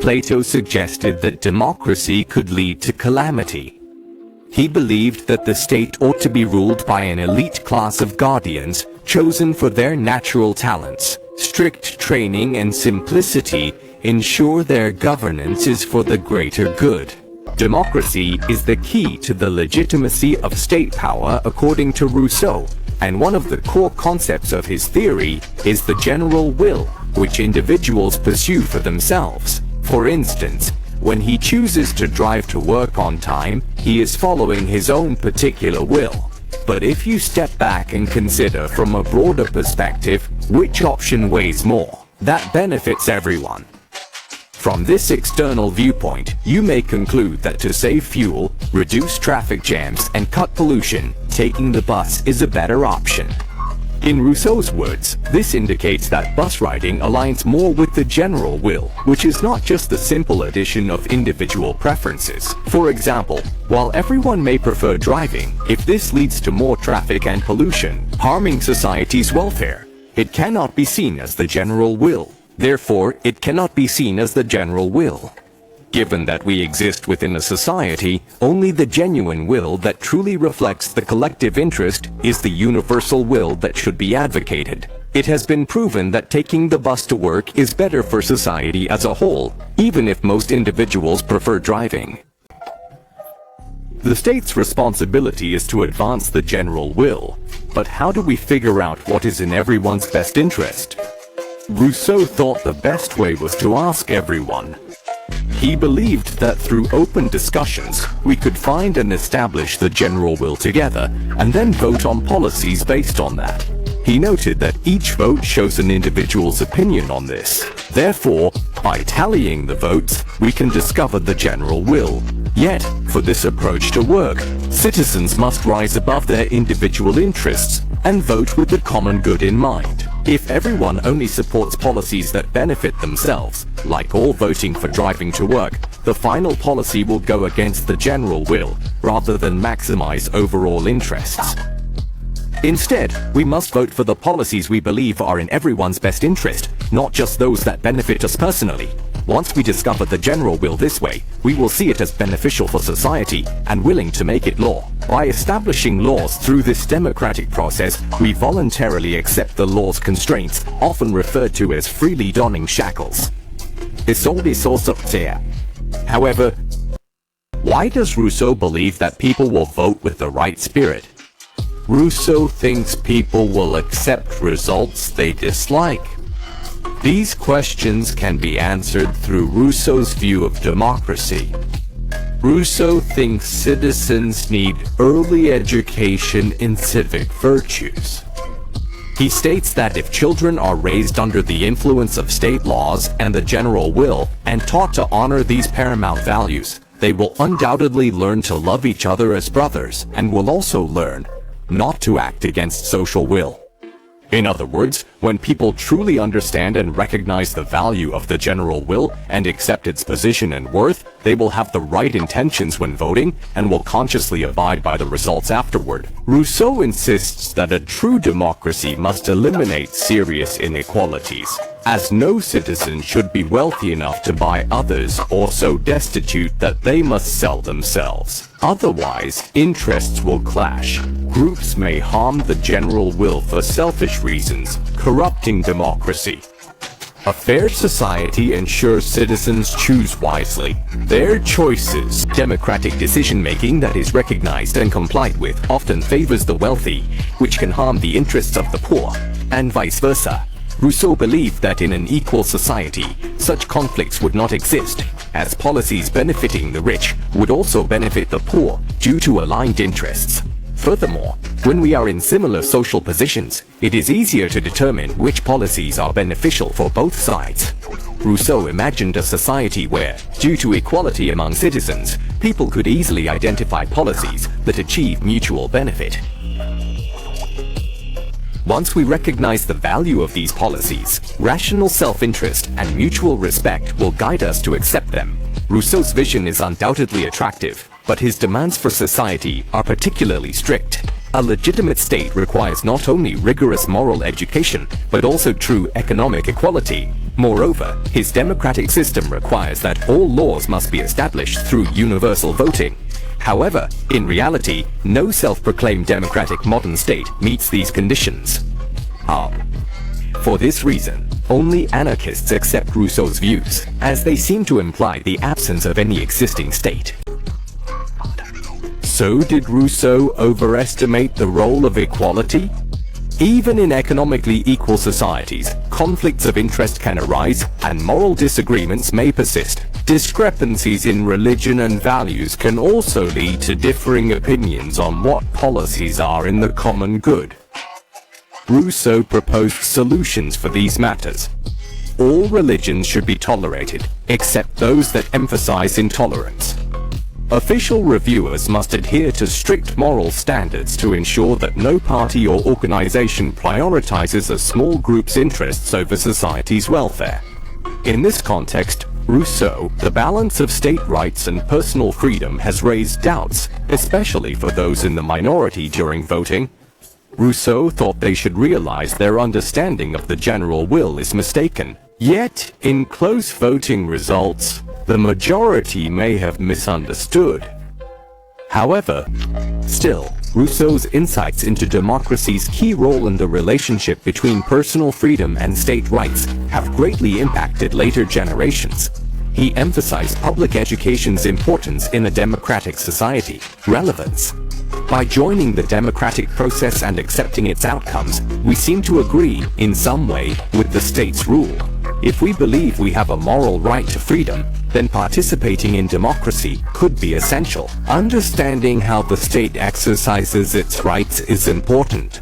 Plato suggested that democracy could lead to calamity. He believed that the state ought to be ruled by an elite class of guardians chosen for their natural talents. Strict training and simplicity ensure their governance is for the greater good. Democracy is the key to the legitimacy of state power according to Rousseau, and one of the core concepts of his theory is the general will, which individuals pursue for themselves. For instance, when he chooses to drive to work on time, he is following his own particular will. But if you step back and consider from a broader perspective, which option weighs more, that benefits everyone. From this external viewpoint, you may conclude that to save fuel, reduce traffic jams, and cut pollution, taking the bus is a better option. In Rousseau's words, this indicates that bus riding aligns more with the general will, which is not just the simple addition of individual preferences. For example, while everyone may prefer driving, if this leads to more traffic and pollution, harming society's welfare, it cannot be seen as the general will. Therefore, it cannot be seen as the general will. Given that we exist within a society, only the genuine will that truly reflects the collective interest is the universal will that should be advocated. It has been proven that taking the bus to work is better for society as a whole, even if most individuals prefer driving. The state's responsibility is to advance the general will, but how do we figure out what is in everyone's best interest? Rousseau thought the best way was to ask everyone. He believed that through open discussions, we could find and establish the general will together, and then vote on policies based on that. He noted that each vote shows an individual's opinion on this. Therefore, by tallying the votes, we can discover the general will. Yet, for this approach to work, citizens must rise above their individual interests and vote with the common good in mind. If everyone only supports policies that benefit themselves, like all voting for driving to work, the final policy will go against the general will, rather than maximize overall interests. Instead, we must vote for the policies we believe are in everyone's best interest, not just those that benefit us personally. Once we discover the general will this way, we will see it as beneficial for society and willing to make it law. By establishing laws through this democratic process, we voluntarily accept the law's constraints, often referred to as freely donning shackles. However, why does Rousseau believe that people will vote with the right spirit? Rousseau thinks people will accept results they dislike. These questions can be answered through Rousseau's view of democracy. Rousseau thinks citizens need early education in civic virtues. He states that if children are raised under the influence of state laws and the general will, and taught to honor these paramount values, they will undoubtedly learn to love each other as brothers, and will also learn not to act against social will. In other words, when people truly understand and recognize the value of the general will and accept its position and worth, they will have the right intentions when voting and will consciously abide by the results afterward. Rousseau insists that a true democracy must eliminate serious inequalities, as no citizen should be wealthy enough to buy others or so destitute that they must sell themselves. Otherwise, interests will clash. Groups may harm the general will for selfish reasons, corrupting democracy. A fair society ensures citizens choose wisely. Their choices, democratic decision-making that is recognized and complied with, often favors the wealthy, which can harm the interests of the poor, and vice versa. Rousseau believed that in an equal society, such conflicts would not exist, as policies benefiting the rich would also benefit the poor due to aligned interests. Furthermore, when we are in similar social positions, it is easier to determine which policies are beneficial for both sides. Rousseau imagined a society where, due to equality among citizens, people could easily identify policies that achieve mutual benefit. Once we recognize the value of these policies, rational self-interest and mutual respect will guide us to accept them. Rousseau's vision is undoubtedly attractive, but his demands for society are particularly strict. A legitimate state requires not only rigorous moral education, but also true economic equality. Moreover, his democratic system requires that all laws must be established through universal voting. However, in reality, no self-proclaimed democratic modern state meets these conditions. For this reason, only anarchists accept Rousseau's views, as they seem to imply the absence of any existing state. So did Rousseau overestimate the role of equality? Even in economically equal societies, conflicts of interest can arise, and moral disagreements may persist. Discrepancies in religion and values can also lead to differing opinions on what policies are in the common good. Rousseau proposed solutions for these matters. All religions should be tolerated, except those that emphasize intolerance. Official reviewers must adhere to strict moral standards to ensure that no party or organization prioritizes a small group's interests over society's welfare. In this context, Rousseau, the balance of state rights and personal freedom has raised doubts, especially for those in the minority during voting. Rousseau thought they should realize their understanding of the general will is mistaken. Yet, in close voting results, the majority may have misunderstood. However, still, Rousseau's insights into democracy's key role in the relationship between personal freedom and state rights have greatly impacted later generations. He emphasized public education's importance in a democratic society. Relevance. By joining the democratic process and accepting its outcomes, we seem to agree, in some way, with the state's rule. If we believe we have a moral right to freedom, then participating in democracy could be essential. Understanding how the state exercises its rights is important.